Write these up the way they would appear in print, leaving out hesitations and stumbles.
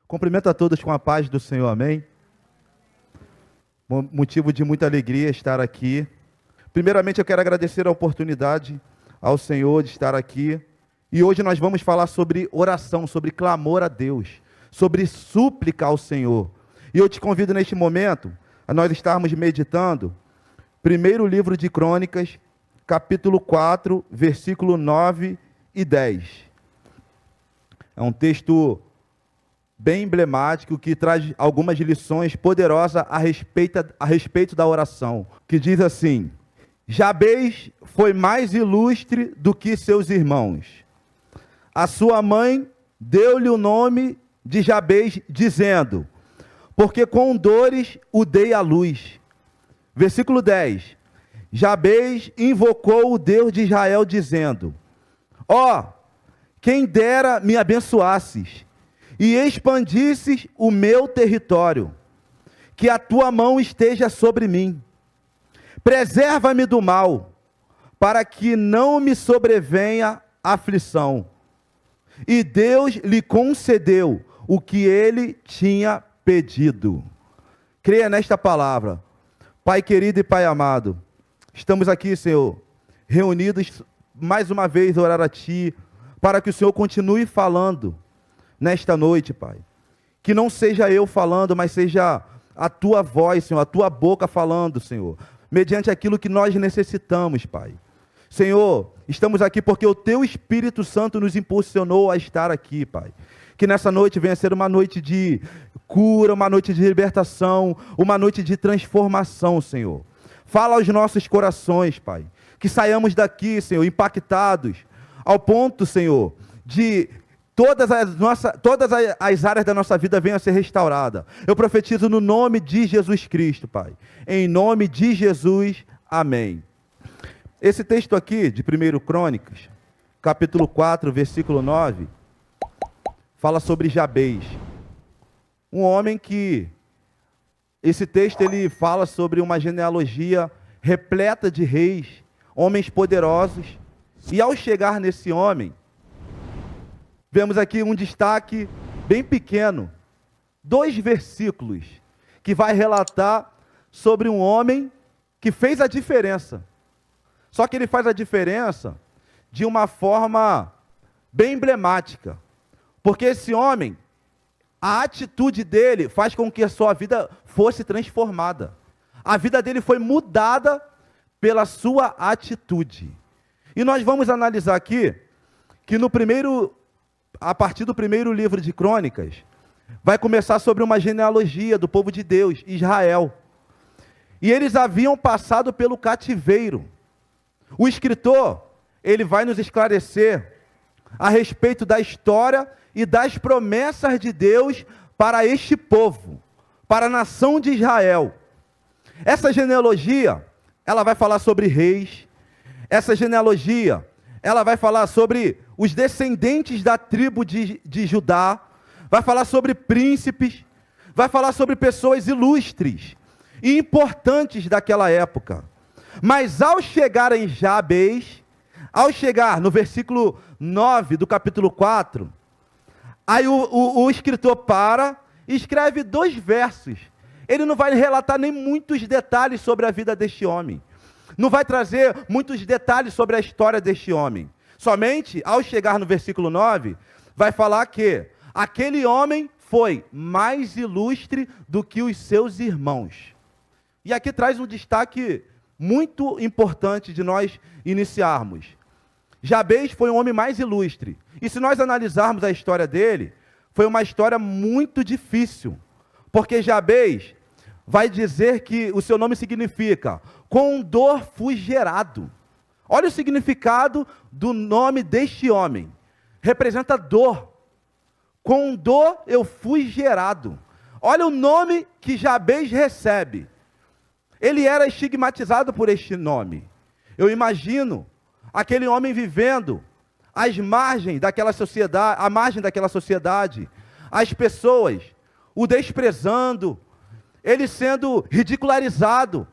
Cumprimento a todos com a paz do Senhor, amém? Motivo de muita alegria estar aqui. Primeiramente, eu quero agradecer a oportunidade ao Senhor de estar aqui. E hoje nós vamos falar sobre oração, sobre clamor a Deus, sobre súplica ao Senhor. E eu te convido neste momento a nós estarmos meditando primeiro livro de Crônicas, capítulo 4, versículo 9 e 10. É um texto bem emblemático, que traz algumas lições poderosas a respeito da oração, que diz assim: Jabez foi mais ilustre do que seus irmãos. A sua mãe deu-lhe o nome de Jabez, dizendo: porque com dores o dei à luz. Versículo 10. Jabez invocou o Deus de Israel, dizendo: ó, quem dera me abençoasses e expandisses o meu território, que a tua mão esteja sobre mim. Preserva-me do mal, para que não me sobrevenha aflição. E Deus lhe concedeu o que ele tinha pedido. Creia nesta palavra. Pai querido e Pai amado, estamos aqui, Senhor, reunidos mais uma vez a orar a Ti, para que o Senhor continue falando nesta noite, Pai. Que não seja eu falando, mas seja a Tua voz, Senhor, a Tua boca falando, Senhor, mediante aquilo que nós necessitamos, Pai. Senhor, estamos aqui porque o Teu Espírito Santo nos impulsionou a estar aqui, Pai. Que nessa noite venha ser uma noite de cura, uma noite de libertação, uma noite de transformação, Senhor. Fala aos nossos corações, Pai. Que saiamos daqui, Senhor, impactados, ao ponto, Senhor, de todas as áreas da nossa vida venham a ser restauradas. Eu profetizo no nome de Jesus Cristo, Pai. Em nome de Jesus, amém. Esse texto aqui, de 1 Crônicas, capítulo 4, versículo 9, fala sobre Jabez. Um homem que... Esse texto, ele fala sobre uma genealogia repleta de reis, homens poderosos. E ao chegar nesse homem, vemos aqui um destaque bem pequeno, 2 versículos, que vai relatar sobre um homem que fez a diferença. Só que ele faz a diferença de uma forma bem emblemática. Porque esse homem, a atitude dele faz com que a sua vida fosse transformada. A vida dele foi mudada pela sua atitude. E nós vamos analisar aqui que a partir do primeiro livro de Crônicas, vai começar sobre uma genealogia do povo de Deus, Israel. E eles haviam passado pelo cativeiro. O escritor, ele vai nos esclarecer a respeito da história e das promessas de Deus para este povo, para a nação de Israel. Essa genealogia, ela vai falar sobre reis. Essa genealogia, ela vai falar sobre os descendentes da tribo de Judá, vai falar sobre príncipes, vai falar sobre pessoas ilustres e importantes daquela época. Mas ao chegar em Jabez, ao chegar no versículo 9 do capítulo 4, aí o escritor para e escreve 2 versos. Ele não vai relatar nem muitos detalhes sobre a vida deste homem. Não vai trazer muitos detalhes sobre a história deste homem. Somente, ao chegar no versículo 9, vai falar que aquele homem foi mais ilustre do que os seus irmãos. E aqui traz um destaque muito importante de nós iniciarmos. Jabez foi um homem mais ilustre. E se nós analisarmos a história dele, foi uma história muito difícil. Porque Jabez vai dizer que o seu nome significa: com dor fui gerado. Olha o significado do nome deste homem. Representa dor. Com dor eu fui gerado. Olha o nome que Jabez recebe. Ele era estigmatizado por este nome. Eu imagino aquele homem vivendo às margens daquela sociedade, à margem daquela sociedade, as pessoas o desprezando, ele sendo ridicularizado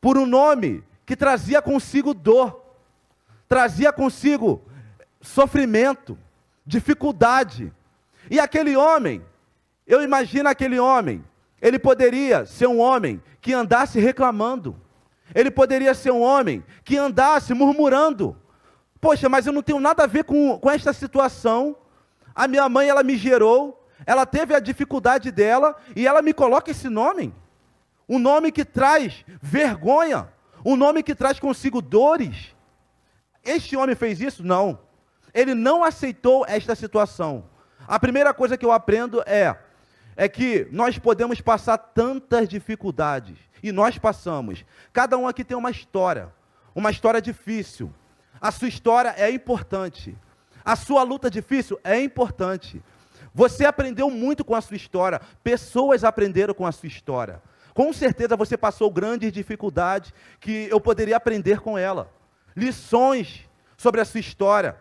por um nome que trazia consigo dor, trazia consigo sofrimento, dificuldade. E aquele homem, Eu imagino aquele homem, ele poderia ser um homem que andasse reclamando. Ele poderia ser um homem que andasse murmurando. Poxa, mas eu não tenho nada a ver com esta situação. A minha mãe, ela me gerou, ela teve a dificuldade dela e ela me coloca esse nome. Um nome que traz vergonha, um nome que traz consigo dores. Este homem fez isso? Não. Ele não aceitou esta situação. A primeira coisa que eu aprendo é que nós podemos passar tantas dificuldades, e nós passamos. Cada um aqui tem uma história difícil. A sua história é importante. A sua luta difícil é importante. Você aprendeu muito com a sua história, pessoas aprenderam com a sua história. Com certeza você passou grandes dificuldades que eu poderia aprender com ela. Lições sobre a sua história.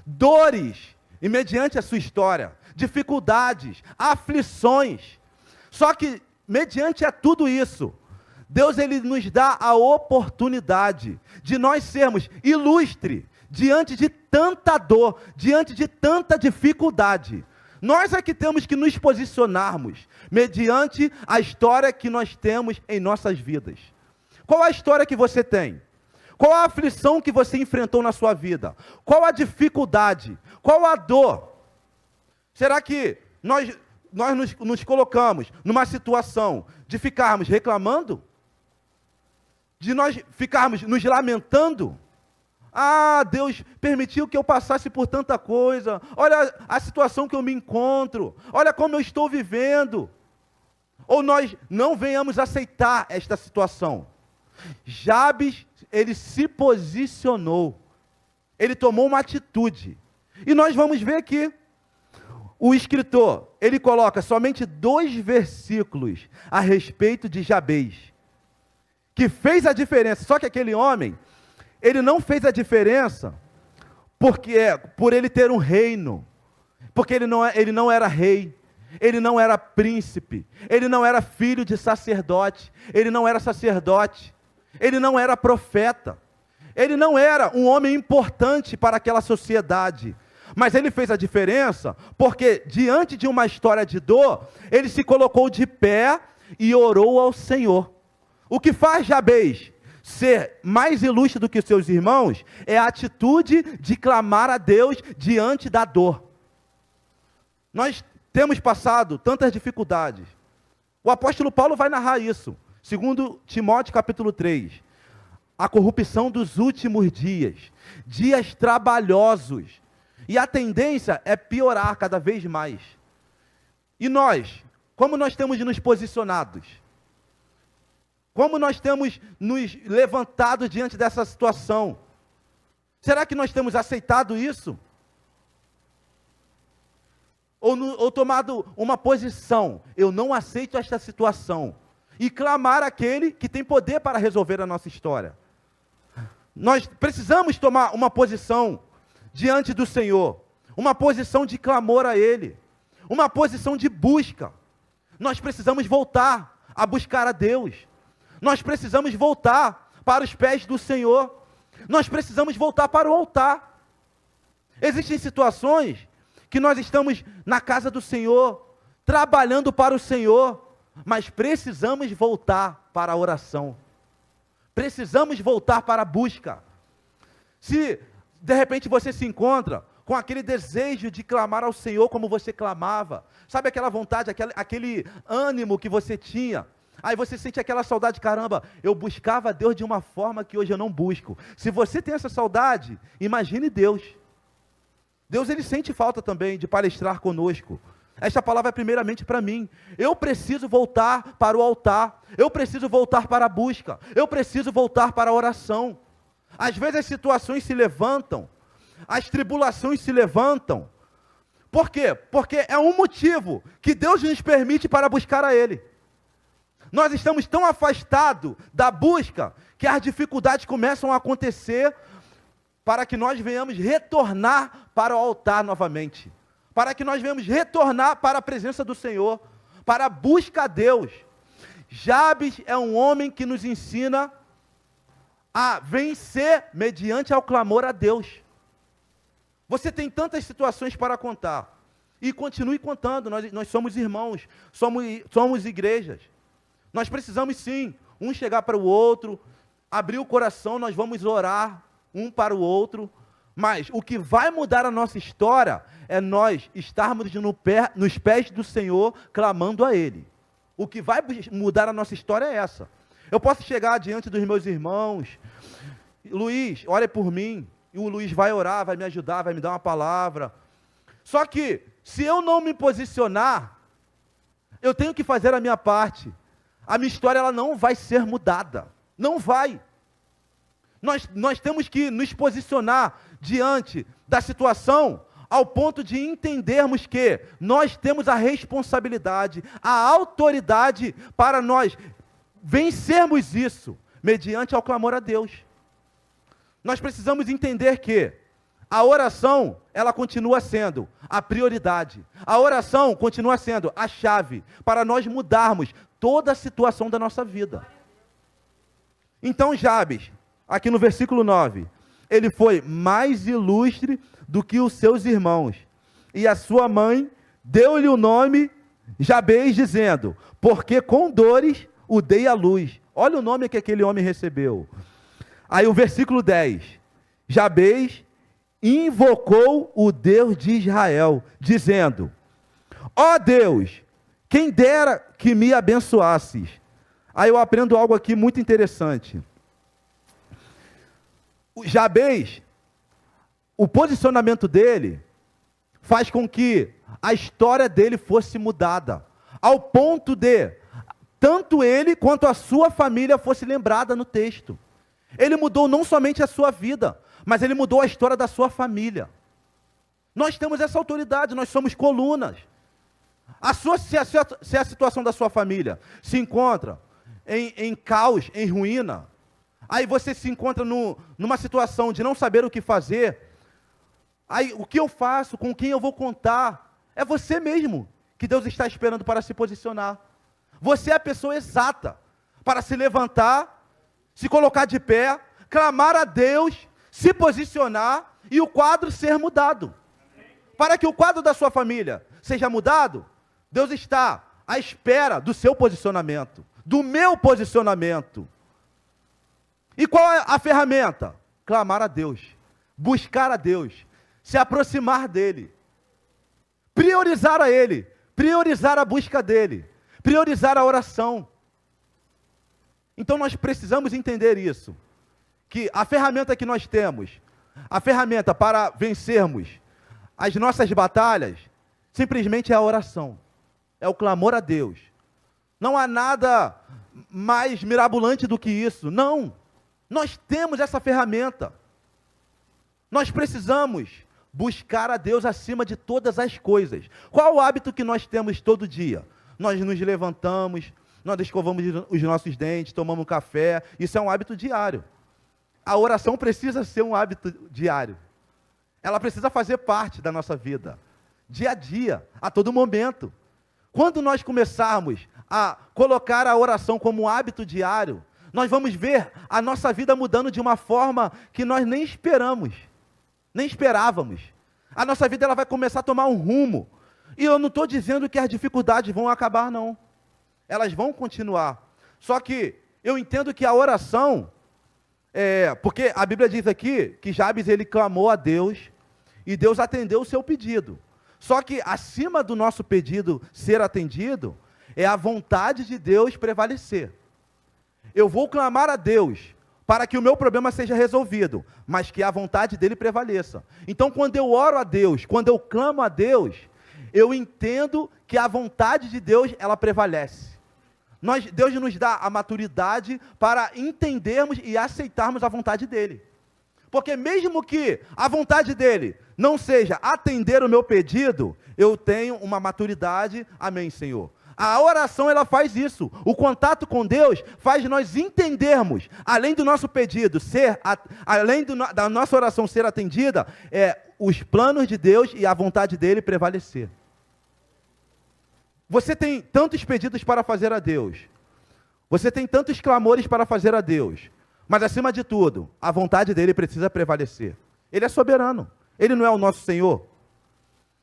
Dores, e mediante a sua história. Dificuldades, aflições. Só que, mediante a tudo isso, Deus ele nos dá a oportunidade de nós sermos ilustres diante de tanta dor, diante de tanta dificuldade. Nós é que temos que nos posicionarmos mediante a história que nós temos em nossas vidas. Qual a história que você tem? Qual a aflição que você enfrentou na sua vida? Qual a dificuldade? Qual a dor? Será que nós nos colocamos numa situação de ficarmos reclamando? De nós ficarmos nos lamentando? Ah, Deus permitiu que eu passasse por tanta coisa. Olha a situação que eu me encontro. Olha como eu estou vivendo. Ou nós não venhamos aceitar esta situação. Jabes, ele se posicionou. Ele tomou uma atitude. E nós vamos ver aqui. O escritor, ele coloca somente 2 versículos a respeito de Jabes, que fez a diferença. Só que aquele homem, ele não fez a diferença por ele ter um reino, porque ele não era rei, ele não era príncipe, ele não era filho de sacerdote, ele não era sacerdote, ele não era profeta, ele não era um homem importante para aquela sociedade. Mas ele fez a diferença porque, diante de uma história de dor, ele se colocou de pé e orou ao Senhor. O que faz Jabes ser mais ilustre do que seus irmãos é a atitude de clamar a Deus diante da dor. Nós temos passado tantas dificuldades. O apóstolo Paulo vai narrar isso. Segundo Timóteo capítulo 3. A corrupção dos últimos dias. Dias trabalhosos. E a tendência é piorar cada vez mais. E nós, como nós temos nos posicionados? Como nós temos nos levantado diante dessa situação? Será que nós temos aceitado isso? Ou tomado uma posição? Eu não aceito esta situação. E clamar àquele que tem poder para resolver a nossa história. Nós precisamos tomar uma posição diante do Senhor, uma posição de clamor a Ele, uma posição de busca. Nós precisamos voltar a buscar a Deus, nós precisamos voltar para os pés do Senhor, nós precisamos voltar para o altar. Existem situações que nós estamos na casa do Senhor, trabalhando para o Senhor, mas precisamos voltar para a oração, precisamos voltar para a busca. Se de repente você se encontra com aquele desejo de clamar ao Senhor como você clamava, sabe aquela vontade, aquele ânimo que você tinha, aí você sente aquela saudade, caramba, eu buscava a Deus de uma forma que hoje eu não busco. Se você tem essa saudade, imagine Deus. Deus ele sente falta também de palestrar conosco. Esta palavra é primeiramente para mim. Eu preciso voltar para o altar, eu preciso voltar para a busca, eu preciso voltar para a oração. Às vezes as situações se levantam, as tribulações se levantam. Por quê? Porque é um motivo que Deus nos permite para buscar a Ele. Nós estamos tão afastados da busca que as dificuldades começam a acontecer para que nós venhamos retornar para o altar novamente. Para que nós venhamos retornar para a presença do Senhor, para a busca a Deus. Jabes é um homem que nos ensina a vencer mediante ao clamor a Deus. Você tem tantas situações para contar. E continue contando, nós somos irmãos, somos igrejas. Nós precisamos sim, um chegar para o outro, abrir o coração, nós vamos orar um para o outro, mas o que vai mudar a nossa história é nós estarmos nos pés do Senhor, clamando a Ele. O que vai mudar a nossa história é essa. Eu posso chegar diante dos meus irmãos, Luiz, ore por mim, e o Luiz vai orar, vai me ajudar, vai me dar uma palavra. Só que, se eu não me posicionar, eu tenho que fazer a minha parte. A minha história ela não vai ser mudada. Não vai. Nós temos que nos posicionar diante da situação ao ponto de entendermos que nós temos a responsabilidade, a autoridade para nós vencermos isso, mediante ao clamor a Deus. Nós precisamos entender que a oração, ela continua sendo a prioridade. A oração continua sendo a chave para nós mudarmos toda a situação da nossa vida. Então Jabes, aqui no versículo 9, ele foi mais ilustre do que os seus irmãos. E a sua mãe deu-lhe o nome Jabez, dizendo, porque com dores o dei à luz. Olha o nome que aquele homem recebeu. Aí o versículo 10, Jabez invocou o Deus de Israel, dizendo, ó Deus, quem dera que me abençoasses. Aí eu aprendo algo aqui muito interessante. O Jabez, o posicionamento dele faz com que a história dele fosse mudada, ao ponto de tanto ele quanto a sua família fosse lembrada no texto. Ele mudou não somente a sua vida, mas ele mudou a história da sua família. Nós temos essa autoridade, nós somos colunas. Se a situação da sua família se encontra em caos, em ruína, aí você se encontra numa situação de não saber o que fazer, aí o que eu faço, com quem eu vou contar, é você mesmo que Deus está esperando para se posicionar. Você é a pessoa exata para se levantar, se colocar de pé, clamar a Deus, se posicionar e o quadro ser mudado. Para que o quadro da sua família seja mudado, Deus está à espera do seu posicionamento, do meu posicionamento. E qual é a ferramenta? Clamar a Deus, buscar a Deus, se aproximar dEle, priorizar a Ele, priorizar a busca dEle, priorizar a oração. Então nós precisamos entender isso, que a ferramenta que nós temos, a ferramenta para vencermos as nossas batalhas, simplesmente é a oração, é o clamor a Deus. Não há nada mais mirabolante do que isso, não. Nós temos essa ferramenta. Nós precisamos buscar a Deus acima de todas as coisas. Qual o hábito que nós temos todo dia? Nós nos levantamos, nós escovamos os nossos dentes, tomamos um café, isso é um hábito diário. A oração precisa ser um hábito diário. Ela precisa fazer parte da nossa vida, dia a dia, a todo momento. Quando nós começarmos a colocar a oração como um hábito diário, nós vamos ver a nossa vida mudando de uma forma que nós nem esperávamos. A nossa vida ela vai começar a tomar um rumo. E eu não estou dizendo que as dificuldades vão acabar, não. Elas vão continuar. Só que eu entendo que a oração, porque a Bíblia diz aqui que Jabes ele clamou a Deus e Deus atendeu o seu pedido. Só que acima do nosso pedido ser atendido, é a vontade de Deus prevalecer. Eu vou clamar a Deus para que o meu problema seja resolvido, mas que a vontade dele prevaleça. Então, quando eu oro a Deus, quando eu clamo a Deus, eu entendo que a vontade de Deus, ela prevalece. Deus nos dá a maturidade para entendermos e aceitarmos a vontade dele. Porque mesmo que a vontade dele não seja atender o meu pedido, eu tenho uma maturidade, amém, Senhor. A oração, ela faz isso. O contato com Deus faz nós entendermos, além do nosso pedido da nossa oração ser atendida, os planos de Deus e a vontade dele prevalecer. Você tem tantos pedidos para fazer a Deus. Você tem tantos clamores para fazer a Deus. Mas, acima de tudo, a vontade dele precisa prevalecer. Ele é soberano. Ele não é o nosso Senhor.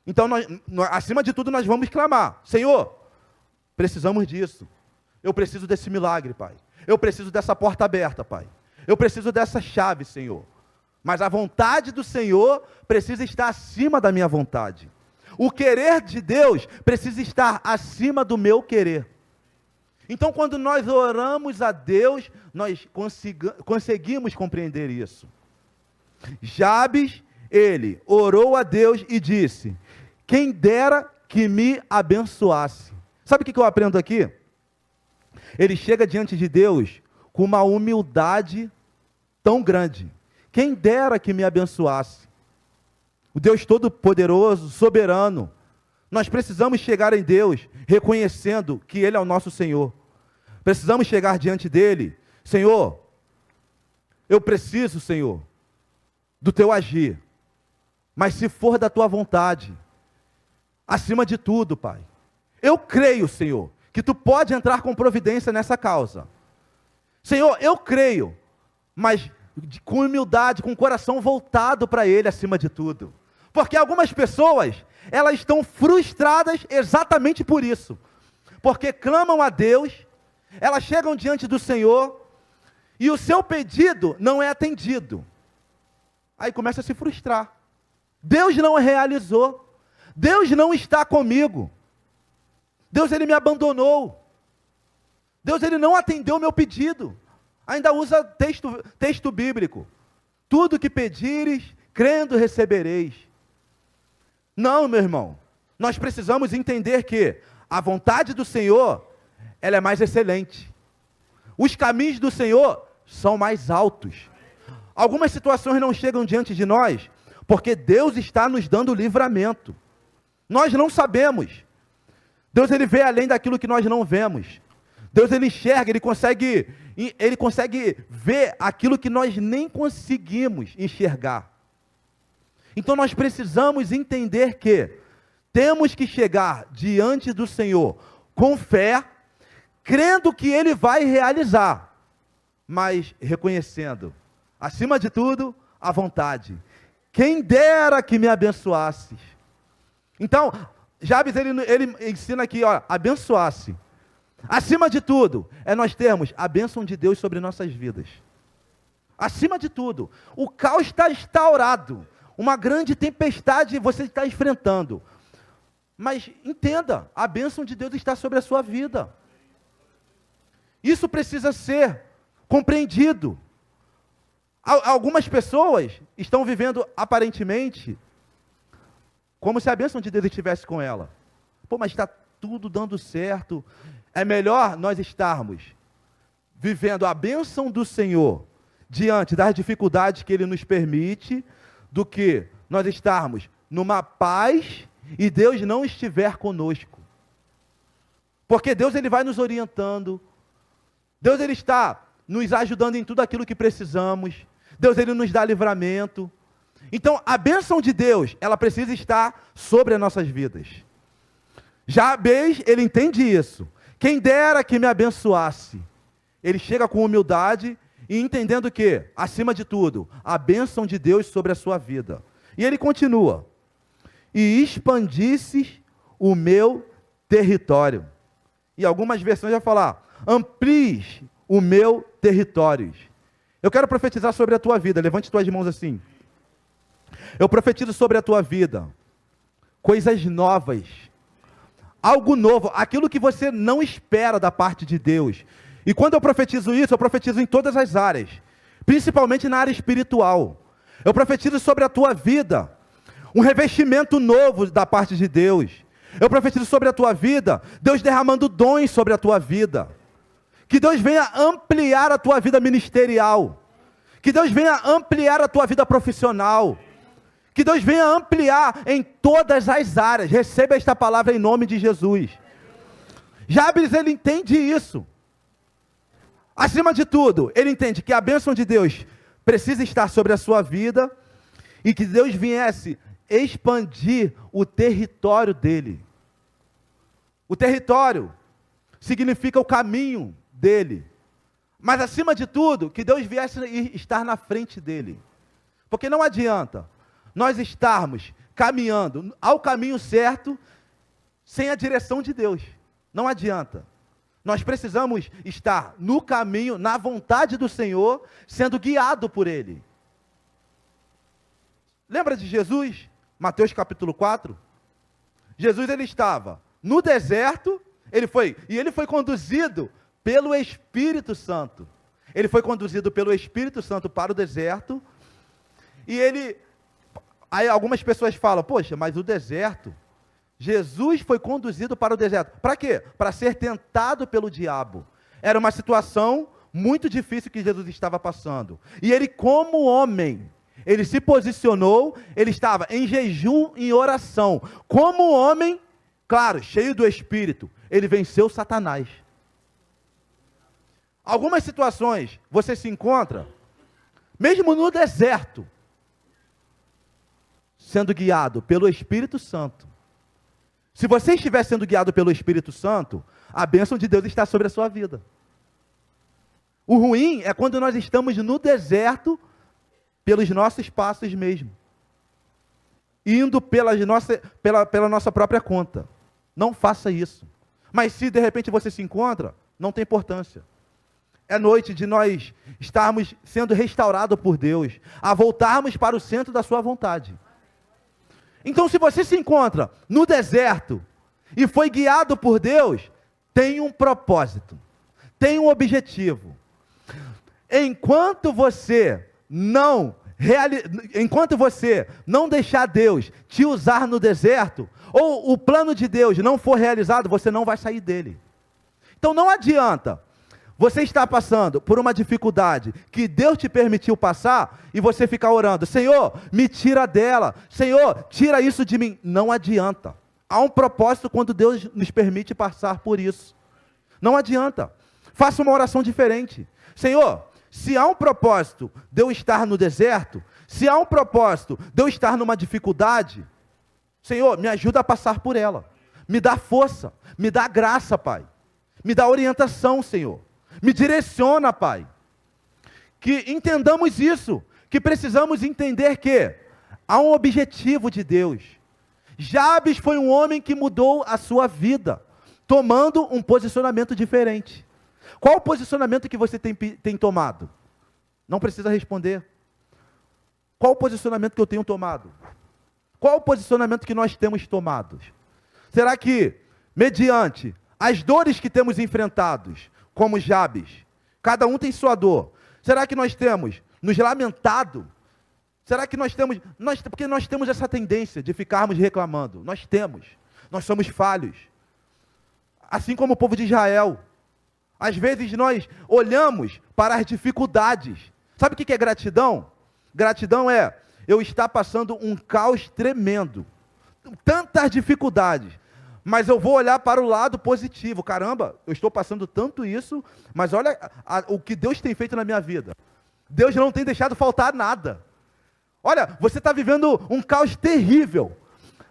Então, acima de tudo, nós vamos clamar: Senhor, precisamos disso. Eu preciso desse milagre, Pai. Eu preciso dessa porta aberta, Pai. Eu preciso dessa chave, Senhor. Mas a vontade do Senhor precisa estar acima da minha vontade. O querer de Deus precisa estar acima do meu querer. Então, quando nós oramos a Deus, nós conseguimos compreender isso. Jabes, ele orou a Deus e disse: quem dera que me abençoasse. Sabe o que eu aprendo aqui? Ele chega diante de Deus com uma humildade tão grande. Quem dera que me abençoasse. O Deus Todo-Poderoso, soberano. Nós precisamos chegar em Deus reconhecendo que Ele é o nosso Senhor. Precisamos chegar diante dEle: Senhor, eu preciso, Senhor, do Teu agir. Mas se for da Tua vontade, acima de tudo, Pai, eu creio, Senhor, que Tu pode entrar com providência nessa causa. Senhor, eu creio, mas com humildade, com o coração voltado para Ele acima de tudo. Porque algumas pessoas, elas estão frustradas exatamente por isso. Porque clamam a Deus, elas chegam diante do Senhor, e o seu pedido não é atendido. Aí começa a se frustrar. Deus não realizou. Deus não está comigo. Deus, Ele me abandonou. Deus, Ele não atendeu o meu pedido. Ainda usa texto bíblico. Tudo que pedires, crendo recebereis. Não, meu irmão. Nós precisamos entender que a vontade do Senhor, ela é mais excelente. Os caminhos do Senhor são mais altos. Algumas situações não chegam diante de nós, porque Deus está nos dando livramento. Nós não sabemos. Deus, Ele vê além daquilo que nós não vemos. Deus, Ele enxerga, Ele consegue ver aquilo que nós nem conseguimos enxergar. Então nós precisamos entender que temos que chegar diante do Senhor com fé, crendo que Ele vai realizar, mas reconhecendo, acima de tudo, a vontade. Quem dera que me abençoasses. Então, Jabes, ele ensina aqui, ó, abençoasse. Acima de tudo, é nós termos a bênção de Deus sobre nossas vidas. Acima de tudo, o caos está instaurado, uma grande tempestade você está enfrentando. Mas entenda, a bênção de Deus está sobre a sua vida. Isso precisa ser compreendido. Algumas pessoas estão vivendo aparentemente como se a bênção de Deus estivesse com ela. Pô, mas está tudo dando certo. É melhor nós estarmos vivendo a bênção do Senhor diante das dificuldades que Ele nos permite, do que nós estarmos numa paz e Deus não estiver conosco. Porque Deus, Ele vai nos orientando. Deus, Ele está nos ajudando em tudo aquilo que precisamos. Deus, Ele nos dá livramento. Então, a bênção de Deus, ela precisa estar sobre as nossas vidas. Jabes, ele entende isso. Quem dera que me abençoasse. Ele chega com humildade e entendendo que, acima de tudo, a bênção de Deus sobre a sua vida. E ele continua: e expandisses o meu território. E algumas versões vai falar: amplies o meu território. Eu quero profetizar sobre a tua vida. Levante tuas mãos assim. Eu profetizo sobre a tua vida coisas novas, algo novo, aquilo que você não espera da parte de Deus. E quando eu profetizo isso, eu profetizo em todas as áreas, principalmente na área espiritual. Eu profetizo sobre a tua vida um revestimento novo da parte de Deus. Eu profetizo sobre a tua vida Deus derramando dons sobre a tua vida. Que Deus venha ampliar a tua vida ministerial. Que Deus venha ampliar a tua vida profissional. Que Deus venha ampliar em todas as áreas. Receba esta palavra em nome de Jesus. Jabes, ele entende isso. Acima de tudo, ele entende que a bênção de Deus precisa estar sobre a sua vida e que Deus viesse expandir o território dele. O território significa o caminho dele. Mas acima de tudo, que Deus viesse estar na frente dele. Porque não adianta nós estarmos caminhando ao caminho certo, sem a direção de Deus. Não adianta. Nós precisamos estar no caminho, na vontade do Senhor, sendo guiado por Ele. Lembra de Jesus? Mateus capítulo 4? Jesus, ele estava no deserto, ele foi conduzido pelo Espírito Santo. Ele foi conduzido pelo Espírito Santo para o deserto, e aí algumas pessoas falam, poxa, mas o deserto, Jesus foi conduzido para o deserto. Para quê? Para ser tentado pelo diabo. Era uma situação muito difícil que Jesus estava passando. E ele, como homem, ele se posicionou, ele estava em jejum e oração. Como homem, claro, cheio do Espírito, ele venceu Satanás. Algumas situações você se encontra, mesmo no deserto, sendo guiado pelo Espírito Santo. Se você estiver sendo guiado pelo Espírito Santo, a bênção de Deus está sobre a sua vida. O ruim é quando nós estamos no deserto, pelos nossos passos mesmo, indo pela nossa própria conta. Não faça isso. Mas se de repente você se encontra, não tem importância. É noite de nós estarmos sendo restaurados por Deus, a voltarmos para o centro da sua vontade. Então, se você se encontra no deserto e foi guiado por Deus, tem um propósito, tem um objetivo. Enquanto você não deixar Deus te usar no deserto, ou o plano de Deus não for realizado, você não vai sair dele. Então não adianta você estar passando por uma dificuldade que Deus te permitiu passar e você ficar orando, Senhor, me tira dela, Senhor, tira isso de mim. Não adianta. Há um propósito quando Deus nos permite passar por isso. Não adianta. Faça uma oração diferente. Senhor, se há um propósito de eu estar no deserto, se há um propósito de eu estar numa dificuldade, Senhor, me ajuda a passar por ela. Me dá força, me dá graça, Pai. Me dá orientação, Senhor. Me direciona, Pai. Que entendamos isso, que precisamos entender que há um objetivo de Deus. Jabes foi um homem que mudou a sua vida, tomando um posicionamento diferente. Qual o posicionamento que você tem tomado? Não precisa responder. Qual o posicionamento que eu tenho tomado? Qual o posicionamento que nós temos tomado? Será que, mediante as dores que temos enfrentados, como Jabes, cada um tem sua dor, será que nós temos nos lamentado? Será que porque nós temos essa tendência de ficarmos reclamando? Nós somos falhos. Assim como o povo de Israel. Às vezes nós olhamos para as dificuldades. Sabe o que é gratidão? Gratidão é eu estar passando um caos tremendo, tantas dificuldades, mas eu vou olhar para o lado positivo. Caramba, eu estou passando tanto isso, mas olha o que Deus tem feito na minha vida. Deus não tem deixado faltar nada. Olha, você está vivendo um caos terrível,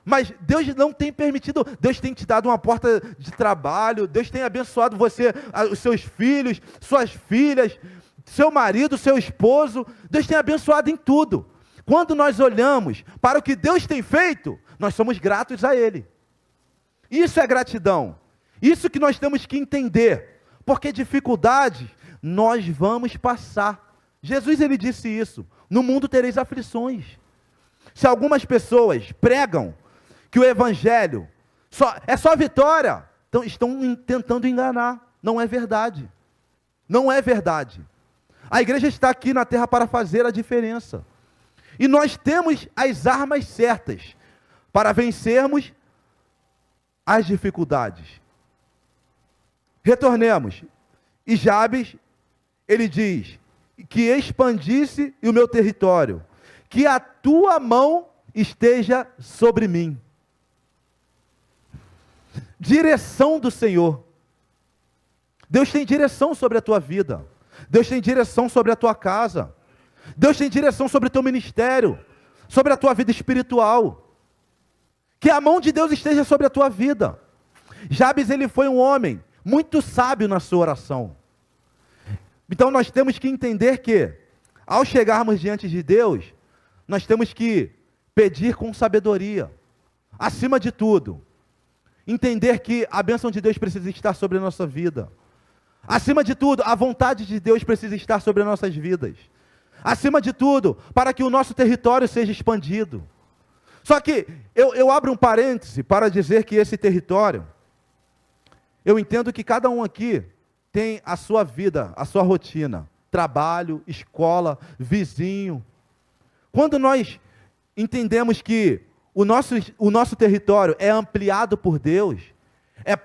mas Deus não tem permitido, Deus tem te dado uma porta de trabalho, Deus tem abençoado você, os seus filhos, suas filhas, seu marido, seu esposo, Deus tem abençoado em tudo. Quando nós olhamos para o que Deus tem feito, nós somos gratos a Ele. Isso é gratidão. Isso que nós temos que entender, porque dificuldades nós vamos passar. Jesus, ele disse isso, no mundo tereis aflições. Se algumas pessoas pregam que o evangelho é só vitória, então estão tentando enganar. Não é verdade. Não é verdade. A igreja está aqui na terra para fazer a diferença. E nós temos as armas certas para vencermos as dificuldades. Retornemos. E Jabes, ele diz, que expandisse o meu território, que a tua mão esteja sobre mim. Direção do Senhor. Deus tem direção sobre a tua vida. Deus tem direção sobre a tua casa. Deus tem direção sobre o teu ministério, sobre a tua vida espiritual. Que a mão de Deus esteja sobre a tua vida. Jabes, ele foi um homem muito sábio na sua oração. Então nós temos que entender que, ao chegarmos diante de Deus, nós temos que pedir com sabedoria. Acima de tudo, entender que a bênção de Deus precisa estar sobre a nossa vida. Acima de tudo, a vontade de Deus precisa estar sobre as nossas vidas. Acima de tudo, para que o nosso território seja expandido. Só que eu abro um parêntese para dizer que esse território, eu entendo que cada um aqui tem a sua vida, a sua rotina, trabalho, escola, vizinho. Quando nós entendemos que o nosso território é ampliado por Deus,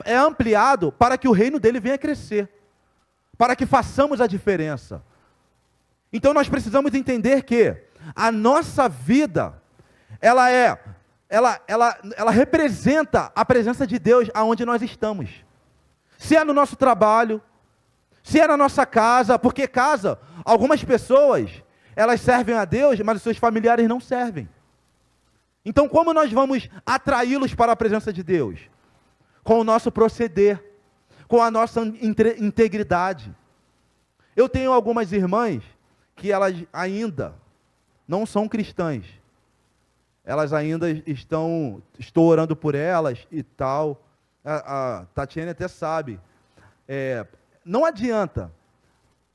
é ampliado para que o reino dele venha crescer, para que façamos a diferença. Então nós precisamos entender que a nossa vida, ela representa a presença de Deus aonde nós estamos. Se é no nosso trabalho, se é na nossa casa, porque casa, algumas pessoas, elas servem a Deus, mas os seus familiares não servem. Então como nós vamos atraí-los para a presença de Deus? Com o nosso proceder, com a nossa integridade. Eu tenho algumas irmãs que elas ainda não são cristãs. Elas ainda estou orando por elas e tal. A Tatiane até sabe. Não adianta.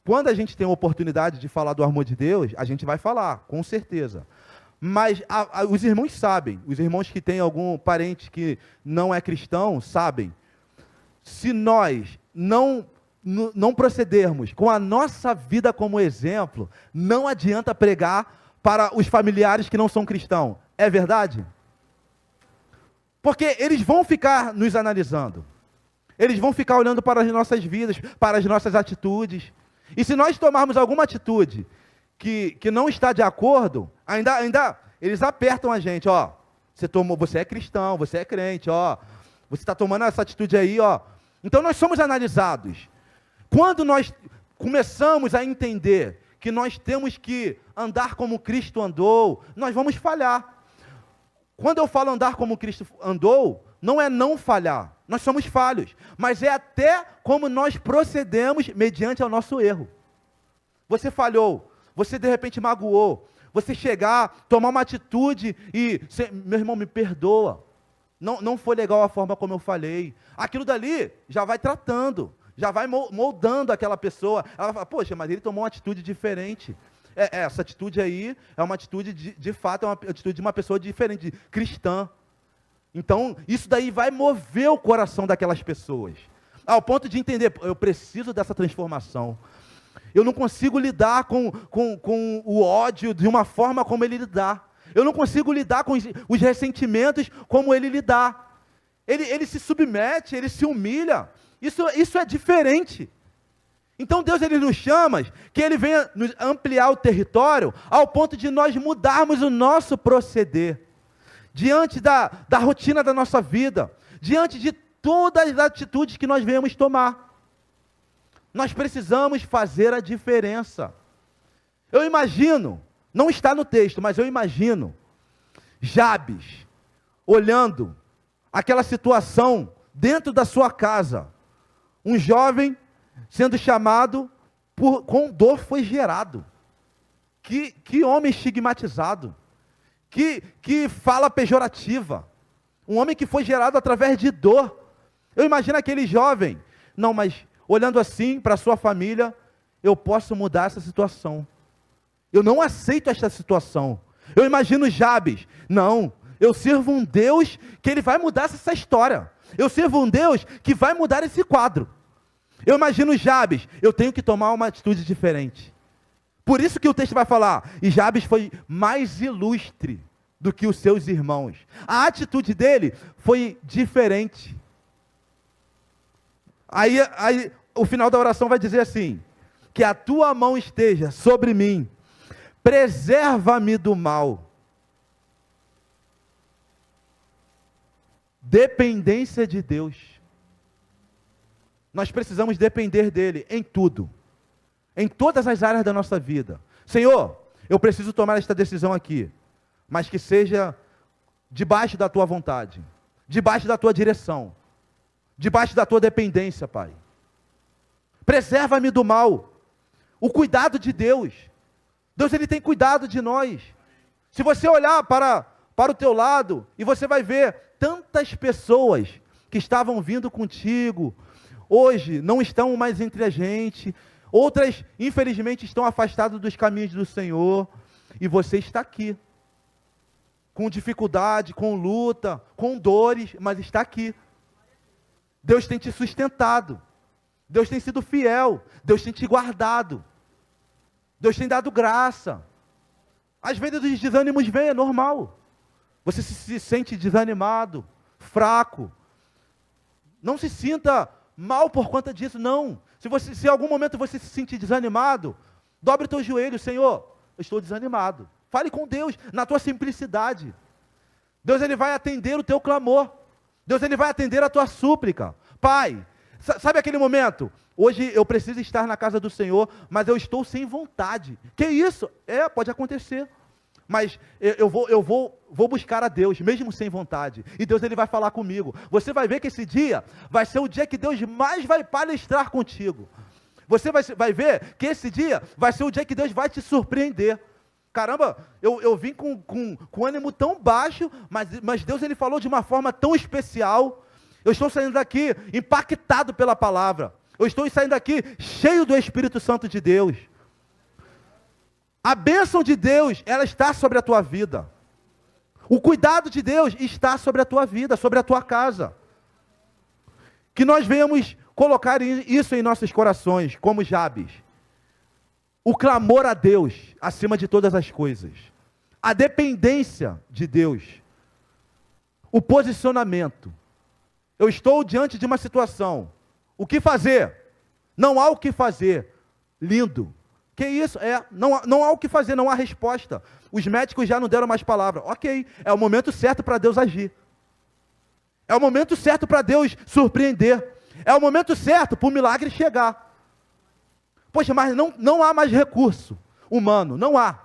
Quando a gente tem a oportunidade de falar do amor de Deus, a gente vai falar, com certeza. Mas os irmãos sabem, os irmãos que têm algum parente que não é cristão, sabem. Se nós não procedermos com a nossa vida como exemplo, não adianta pregar para os familiares que não são cristãos. É verdade? Porque eles vão ficar nos analisando. Eles vão ficar olhando para as nossas vidas, para as nossas atitudes. E se nós tomarmos alguma atitude que não está de acordo, ainda eles apertam a gente, ó. Você é cristão, você é crente, ó. Você está tomando essa atitude aí, ó. Então nós somos analisados. Quando nós começamos a entender que nós temos que andar como Cristo andou, nós vamos falhar. Quando eu falo andar como Cristo andou, não é não falhar, nós somos falhos, mas é até como nós procedemos mediante ao nosso erro. Você falhou, você de repente magoou, você chegar, tomar uma atitude e, meu irmão, me perdoa, não foi legal a forma como eu falei, aquilo dali já vai tratando, já vai moldando aquela pessoa, ela fala, poxa, mas ele tomou uma atitude diferente. Essa atitude aí é uma atitude, de fato, é uma atitude de uma pessoa diferente, cristã. Então, isso daí vai mover o coração daquelas pessoas, ao ponto de entender, eu preciso dessa transformação. Eu não consigo lidar com o ódio de uma forma como ele lidar. Eu não consigo lidar com os ressentimentos como ele lidar. Ele se submete, ele se humilha. Isso é diferente. Então Deus ele nos chama, que Ele venha nos ampliar o território, ao ponto de nós mudarmos o nosso proceder, diante da rotina da nossa vida, diante de todas as atitudes que nós venhamos tomar. Nós precisamos fazer a diferença. Eu imagino, não está no texto, mas eu imagino, Jabes, olhando aquela situação dentro da sua casa, um jovem sendo chamado com dor foi gerado. Que homem estigmatizado. Que fala pejorativa. Um homem que foi gerado através de dor. Eu imagino aquele jovem. Não, mas olhando assim para a sua família, eu posso mudar essa situação. Eu não aceito esta situação. Eu imagino Jabes. Não, eu sirvo um Deus que ele vai mudar essa história. Eu sirvo um Deus que vai mudar esse quadro. Eu imagino Jabes, eu tenho que tomar uma atitude diferente. Por isso que o texto vai falar, e Jabes foi mais ilustre do que os seus irmãos. A atitude dele foi diferente. Aí o final da oração vai dizer assim, que a tua mão esteja sobre mim, preserva-me do mal. Dependência de Deus. Nós precisamos depender dele em tudo, em todas as áreas da nossa vida. Senhor, eu preciso tomar esta decisão aqui, mas que seja debaixo da tua vontade, debaixo da tua direção, debaixo da tua dependência, Pai. Preserva-me do mal, o cuidado de Deus. Deus ele tem cuidado de nós. Se você olhar para para o teu lado e você vai ver tantas pessoas que estavam vindo contigo, hoje não estão mais entre a gente, outras, infelizmente, estão afastadas dos caminhos do Senhor, e você está aqui, com dificuldade, com luta, com dores, mas está aqui. Deus tem te sustentado, Deus tem sido fiel, Deus tem te guardado, Deus tem dado graça. Às vezes os desânimos vêm, é normal. Você se sente desanimado, fraco. Não se sinta mal por conta disso, não. Se em algum momento você se sentir desanimado, dobre o teu joelho, Senhor, eu estou desanimado. Fale com Deus na tua simplicidade. Deus, Ele vai atender o teu clamor. Deus, Ele vai atender a tua súplica. Pai, sabe aquele momento? Hoje eu preciso estar na casa do Senhor, mas eu estou sem vontade. Que isso? Pode acontecer. Mas eu vou buscar a Deus, mesmo sem vontade. E Deus, Ele vai falar comigo. Você vai ver que esse dia vai ser o dia que Deus mais vai palestrar contigo. Você vai ver que esse dia vai ser o dia que Deus vai te surpreender. Caramba, eu vim com ânimo tão baixo, mas Deus, Ele falou de uma forma tão especial. Eu estou saindo daqui impactado pela palavra. Eu estou saindo daqui cheio do Espírito Santo de Deus. A bênção de Deus, ela está sobre a tua vida. O cuidado de Deus está sobre a tua vida, sobre a tua casa. Que nós venhamos colocar isso em nossos corações, como Jabes. O clamor a Deus, acima de todas as coisas. A dependência de Deus. O posicionamento. Eu estou diante de uma situação. O que fazer? Não há o que fazer. Lindo. Que isso? Não há o que fazer, não há resposta. Os médicos já não deram mais palavra. Ok, é o momento certo para Deus agir. É o momento certo para Deus surpreender. É o momento certo para o milagre chegar. Poxa, mas não há mais recurso humano, não há.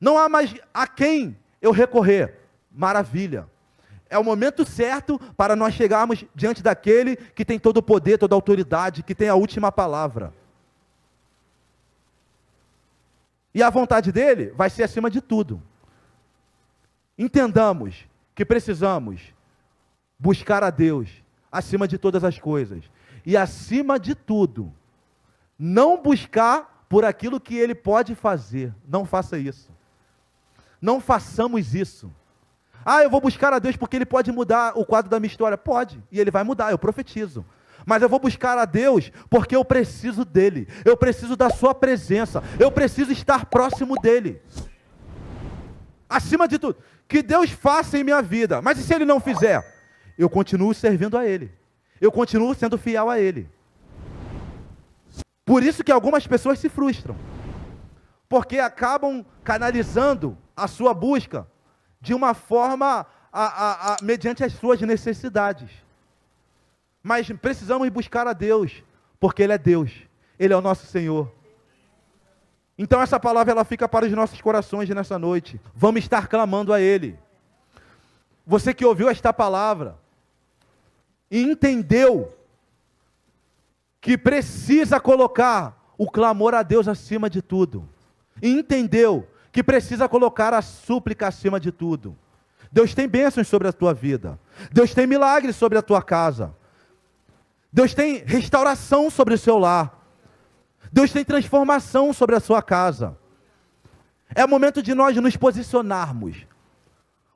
Não há mais a quem eu recorrer. Maravilha. É o momento certo para nós chegarmos diante daquele que tem todo o poder, toda a autoridade, que tem a última palavra. E a vontade dele vai ser acima de tudo. Entendamos que precisamos buscar a Deus acima de todas as coisas. E acima de tudo, não buscar por aquilo que Ele pode fazer. Não faça isso. Não façamos isso. Eu vou buscar a Deus porque Ele pode mudar o quadro da minha história. Pode, e Ele vai mudar, eu profetizo. Mas eu vou buscar a Deus porque eu preciso dEle. Eu preciso da sua presença. Eu preciso estar próximo dEle. Acima de tudo, que Deus faça em minha vida. Mas e se Ele não fizer? Eu continuo servindo a Ele. Eu continuo sendo fiel a Ele. Por isso que algumas pessoas se frustram. Porque acabam canalizando a sua busca de uma forma mediante as suas necessidades. Mas precisamos buscar a Deus, porque Ele é Deus, Ele é o nosso Senhor. Então essa palavra ela fica para os nossos corações nessa noite. Vamos estar clamando a Ele. Você que ouviu esta palavra e entendeu que precisa colocar o clamor a Deus acima de tudo, e entendeu que precisa colocar a súplica acima de tudo. Deus tem bênçãos sobre a tua vida. Deus tem milagres sobre a tua casa. Deus tem restauração sobre o seu lar. Deus tem transformação sobre a sua casa. É o momento de nós nos posicionarmos.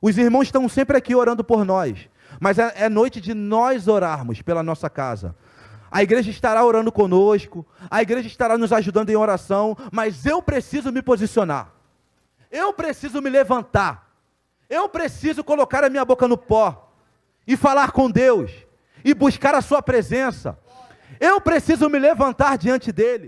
Os irmãos estão sempre aqui orando por nós, mas é noite de nós orarmos pela nossa casa. A igreja estará orando conosco, a igreja estará nos ajudando em oração, mas eu preciso me posicionar. Eu preciso me levantar. Eu preciso colocar a minha boca no pó e falar com Deus e buscar a sua presença. Eu preciso me levantar diante dEle.